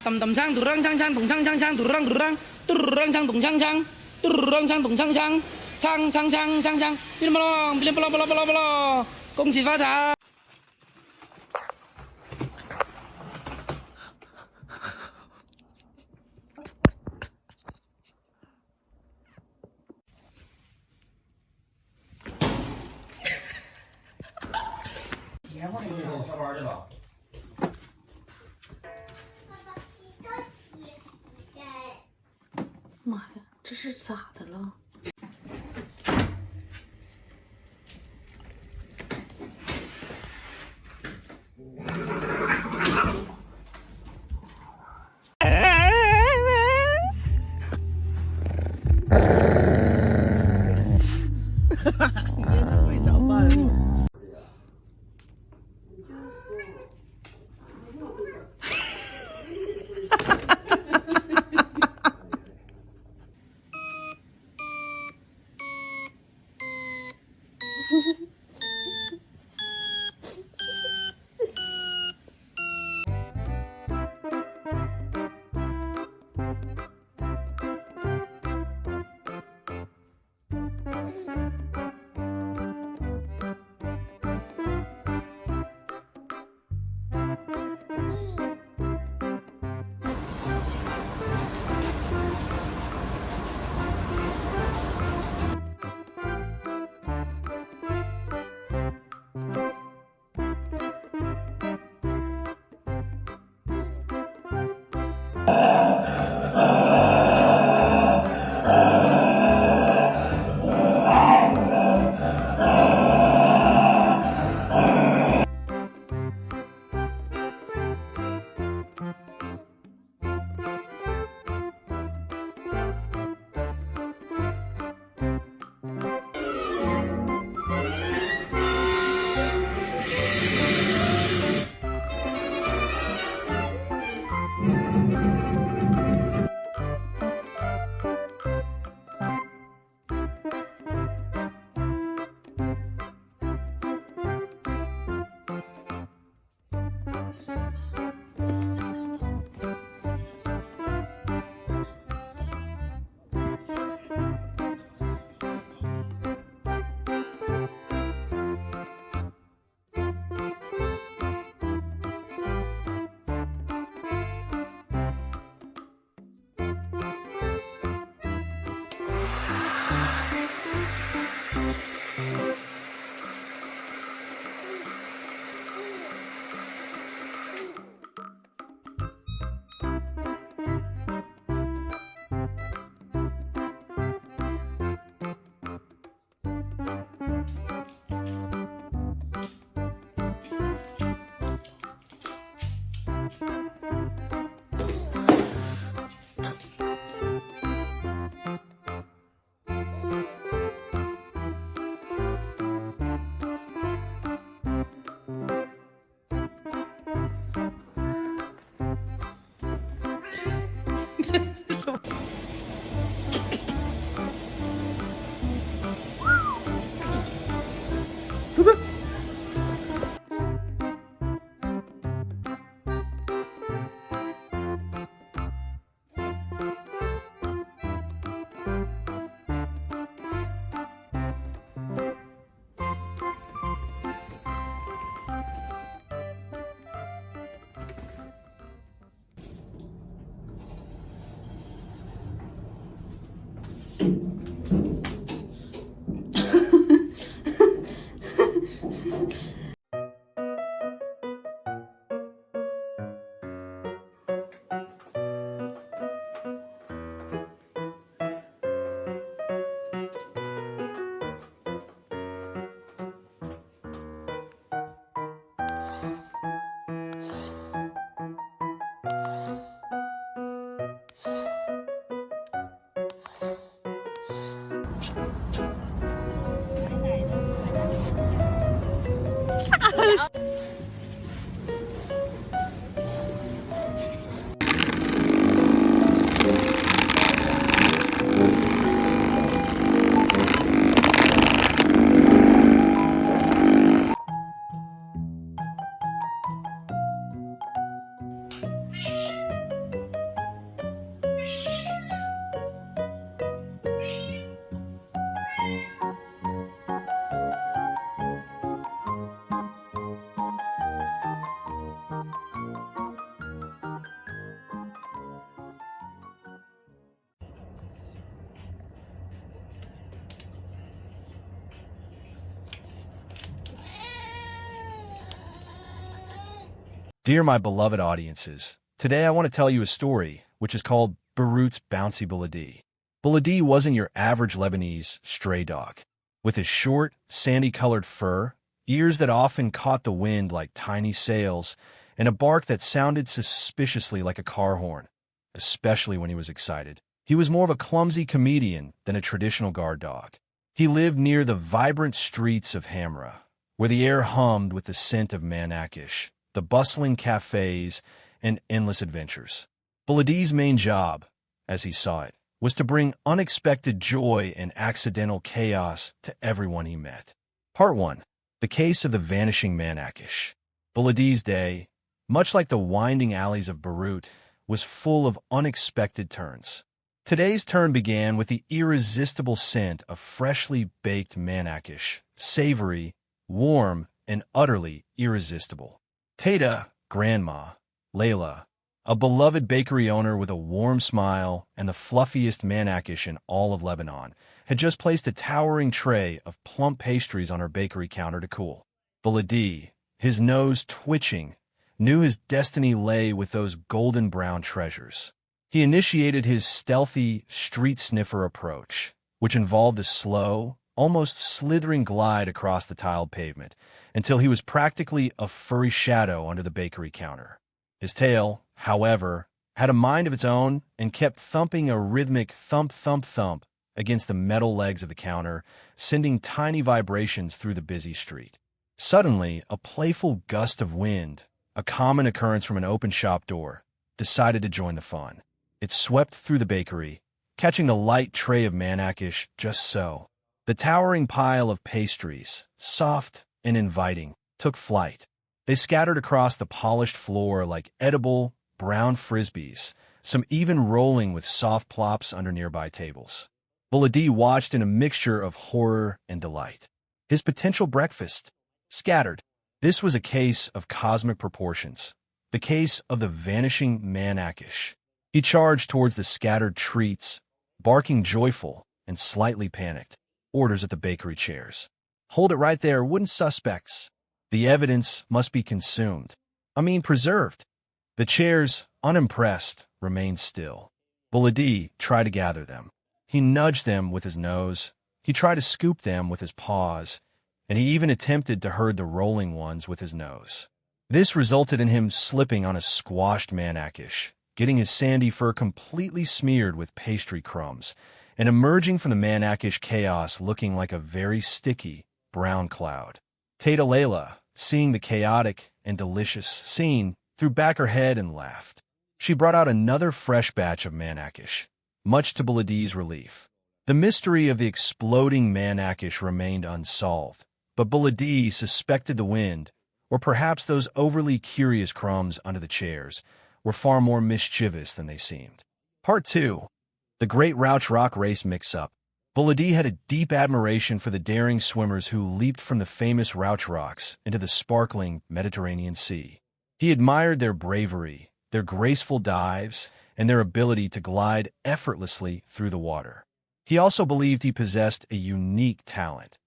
tầm tầm sang tụrang sang sang tùng sang sang tụrang tụrang tụrang sang tùng sang sang tụrang sang tùng sang sang sang sang sang sang sang pin bala bala bala bala công sĩ phát财下班去了。妈呀，这是咋的了？你真的会找办法。Dear my beloved audiences, today I want to tell you a story which is called Beirut's Bouncy Buladi. Buladi wasn't your average Lebanese stray dog. With his short, sandy-colored fur, ears that often caught the wind like tiny sails, and a bark that sounded suspiciously like a car horn, especially when he was excited, he was more of a clumsy comedian than a traditional guard dog. He lived near the vibrant streets of Hamra, where the air hummed with the scent of Manakish, the bustling cafes, and endless adventures. Buladi's main job, as he saw it, was to bring unexpected joy and accidental chaos to everyone he met. Part 1. The Case of the Vanishing Manakish. Buladi's day, much like the winding alleys of Beirut, was full of unexpected turns. Today's turn began with the irresistible scent of freshly baked Manakish, savory, warm, and utterly irresistible. Tata, Grandma, Layla, a beloved bakery owner with a warm smile and the fluffiest Manakish in all of Lebanon, had just placed a towering tray of plump pastries on her bakery counter to cool. Buladi, his nose twitching, knew his destiny lay with those golden brown treasures. He initiated his stealthy street sniffer approach, which involved a slow, almost slithering glide across the tiled pavement, until he was practically a furry shadow under the bakery counter. His tail, however, had a mind of its own and kept thumping a rhythmic thump-thump-thump against the metal legs of the counter, sending tiny vibrations through the busy street. Suddenly, a playful gust of wind, a common occurrence from an open shop door, decided to join the fun. It swept through the bakery, catching the light tray of Manakish just so. The towering pile of pastries, soft and inviting, took flight. They scattered across the polished floor like edible, brown frisbees, some even rolling with soft plops under nearby tables. Buladi watched in a mixture of horror and delight. His potential breakfast, scattered. This was a case of cosmic proportions, the case of the vanishing Manakish. He charged towards the scattered treats, barking joyful and slightly panicked, orders at the bakery chairs. Hold it right there, wooden suspects. The evidence must be consumed. Preserved. The chairs, unimpressed, remained still. Buladi tried to gather them. He nudged them with his nose. He tried to scoop them with his paws, and he even attempted to herd the rolling ones with his nose. This resulted in him slipping on a squashed Manakish, getting his sandy fur completely smeared with pastry crumbs, and emerging from the Manakish chaos looking like a very sticky, brown cloud. Tata Layla, seeing the chaotic and delicious scene, threw back her head and laughed. She brought out another fresh batch of Manakish, much to Buladi's relief. The mystery of the exploding Manakish remained unsolved, but Buladi suspected the wind, or perhaps those overly curious crumbs under the chairs, were far more mischievous than they seemed. Part 2. The Great Rauch Rock Race Mix-Up. Buladi had a deep admiration for the daring swimmers who leaped from the famous Rauch Rocks into the sparkling Mediterranean Sea. He admired their bravery, their graceful dives, and their ability to glide effortlessly through the water. He also believed he possessed a unique talent,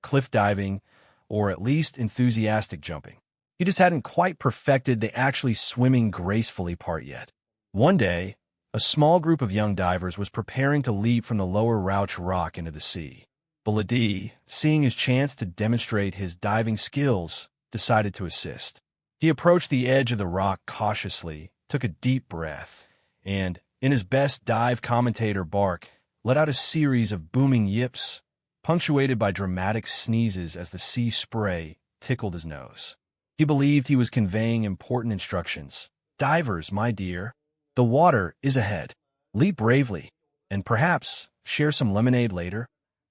cliff diving, or at least enthusiastic jumping. He just hadn't quite perfected the actually swimming gracefully part yet. One day, a small group of young divers was preparing to leap from the lower Rauch Rock into the sea. Buladi, seeing his chance to demonstrate his diving skills, decided to assist. He approached the edge of the rock cautiously, took a deep breath, and, in his best dive commentator bark, let out a series of booming yips, punctuated by dramatic sneezes as the sea spray tickled his nose. He believed he was conveying important instructions. Divers, my dear, the water is ahead. Leap bravely, and perhaps share some lemonade later.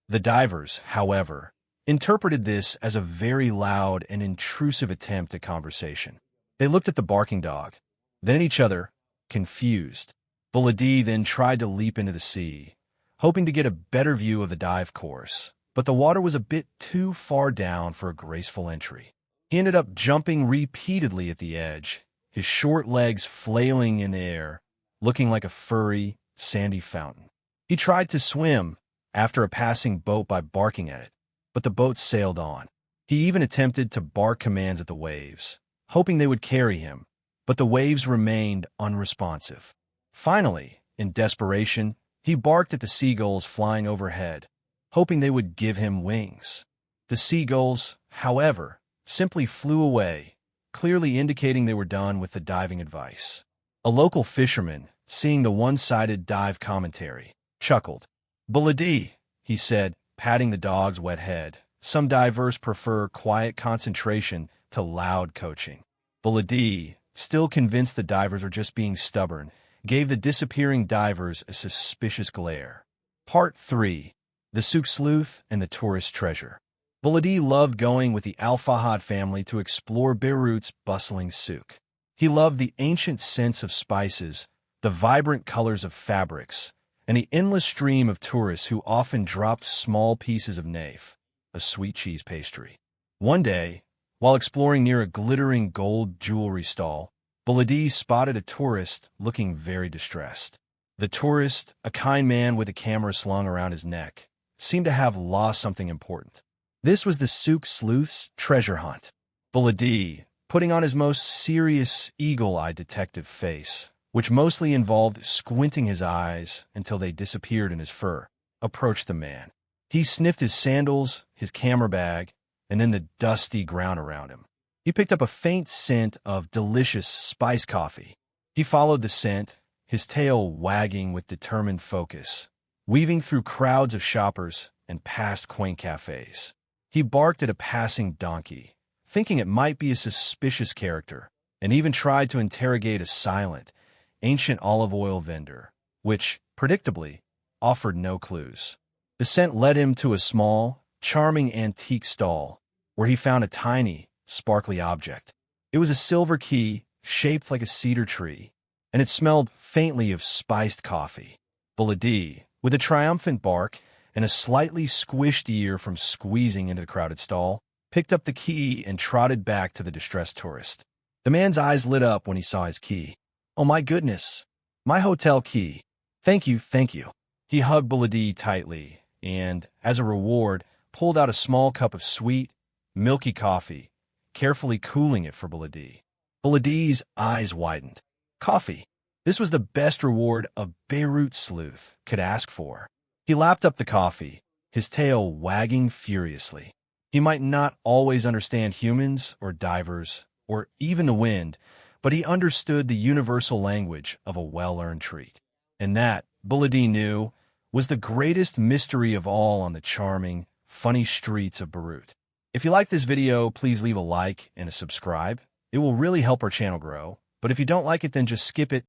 The divers, however, interpreted this as a very loud and intrusive attempt at conversation. They looked at the barking dog, then at each other, confused. Buladi then tried to leap into the sea, hoping to get a better view of the dive course, but the water was a bit too far down for a graceful entry. He ended up jumping repeatedly at the edge, his short legs flailing in the air, looking like a furry, sandy fountain. He tried to swim after a passing boat by barking at it, but the boat sailed on. He even attempted to bark commands at the waves, hoping they would carry him, but the waves remained unresponsive. Finally, in desperation, he barked at the seagulls flying overhead, hoping they would give him wings. The seagulls, however, simply flew away, clearly indicating they were done with the diving advice. A local fisherman, seeing the one-sided dive commentary, chuckled. "Buladi," he said, patting the dog's wet head. "Some divers prefer quiet concentration to loud coaching." Buladi, still convinced the divers are just being stubborn, gave the disappearing divers a suspicious glare. Part 3. The Souk Sleuth and the Tourist Treasure. Buladi loved going with the Al-Fahad family to explore Beirut's bustling souk. He loved the ancient scents of spices, the vibrant colors of fabrics, and the endless stream of tourists who often dropped small pieces of naif, a sweet cheese pastry. One day, while exploring near a glittering gold jewelry stall, Buladi spotted a tourist looking very distressed. The tourist, a kind man with a camera slung around his neck, seemed to have lost something important. This was the Souk Sleuth's treasure hunt. Buladi, putting on his most serious eagle-eyed detective face, which mostly involved squinting his eyes until they disappeared in his fur, approached the man. He sniffed his sandals, his camera bag, and then the dusty ground around him. He picked up a faint scent of delicious spice coffee. He followed the scent, his tail wagging with determined focus, weaving through crowds of shoppers and past quaint cafes. He barked at a passing donkey, thinking it might be a suspicious character, and even tried to interrogate a silent, ancient olive oil vendor, which, predictably, offered no clues. The scent led him to a small, charming antique stall, where he found a tiny, sparkly object. It was a silver key, shaped like a cedar tree, and it smelled faintly of spiced coffee. Buladi, with a triumphant bark and a slightly squished ear from squeezing into the crowded stall, picked up the key and trotted back to the distressed tourist. The man's eyes lit up when he saw his key. "Oh my goodness, my hotel key. Thank you, thank you." He hugged Buladi tightly and, as a reward, pulled out a small cup of sweet, milky coffee, carefully cooling it for Buladi. Buladi's eyes widened. Coffee. This was the best reward a Beirut sleuth could ask for. He lapped up the coffee, his tail wagging furiously. He might not always understand humans or divers or even the wind, but he understood the universal language of a well-earned treat. And that, Buladi knew, was the greatest mystery of all on the charming, funny streets of Beirut. If you like this video, please leave a like and a subscribe. It will really help our channel grow. But if you don't like it, then just skip it